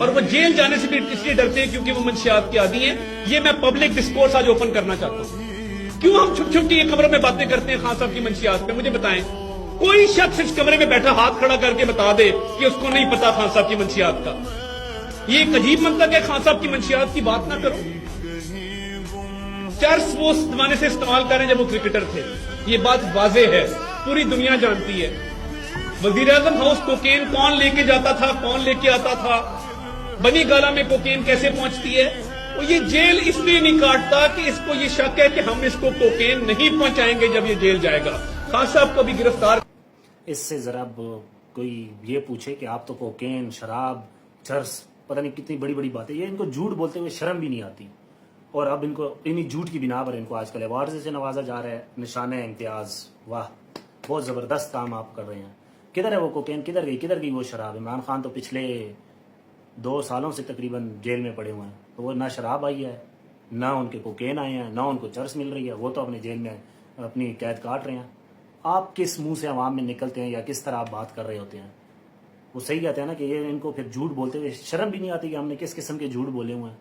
اور وہ جیل جانے سے بھی اس لیے ڈرتے ہیں کیونکہ وہ منشیات کے عادی ہیں. یہ میں پبلک ڈسکورس آج اوپن کرنا چاہتا ہوں. کیوں ہم چھپ چھپ کے یہ کمروں میں باتیں کرتے ہیں خان صاحب کی منشیات پہ؟ مجھے بتائیں. کوئی شخص اس کمرے میں بیٹھا ہاتھ کھڑا کر کے بتا دے کہ اس کو نہیں پتا خان صاحب کی منشیات کا. یہ ایک عجیب منطق ہے خان صاحب کی منشیات کی بات نہ کرو. چرس وہ اس زمانے سے استعمال کر رہے ہیں جب وہ کرکٹر تھے. یہ بات واضح ہے, پوری دنیا جانتی ہے. وزیر اعظم ہاؤس کوکین کون لے کے جاتا تھا, کون لے کے آتا تھا, بنی گالا میں کوکین کیسے پہنچتی ہے. وہ یہ جیل اس لیے نہیں کاٹتا کہ اس کو یہ شک ہے کہ ہم اس کو کوکین نہیں پہنچائیں گے جب یہ جیل جائے گا. خان صاحب کو بھی گرفتار. اس سے ذرا کوئی یہ پوچھے کہ آپ تو کوکین, شراب, چرس, پتہ نہیں کتنی بڑی بڑی باتیں, یہ ان کو جھوٹ بولتے ہوئے شرم بھی نہیں آتی. اور اب ان کو انہی جھوٹ کی بنا پر ان کو آج کل ایوارڈ سے نوازا جا رہا ہے, نشانہ امتیاز. واہ, بہت زبردست کام آپ کر رہے ہیں. کدھر ہے وہ کوکین, کدھر گئی وہ شراب؟ عمران خان تو پچھلے 2 سالوں سے تقریباً جیل میں پڑے ہوئے ہیں, تو وہ نہ شراب آئی ہے, نہ ان کے کوکین آئے ہیں, نہ ان کو چرس مل رہی ہے. وہ تو اپنے جیل میں اپنی قید کاٹ رہے ہیں. آپ کس منہ سے عوام میں نکلتے ہیں یا کس طرح آپ بات کر رہے ہوتے ہیں؟ وہ صحیح کہتے ہیں نا کہ یہ ان کو پھر جھوٹ بولتے ہوئے شرم بھی نہیں آتی کہ ہم نے کس قسم کے جھوٹ بولے ہوئے ہیں.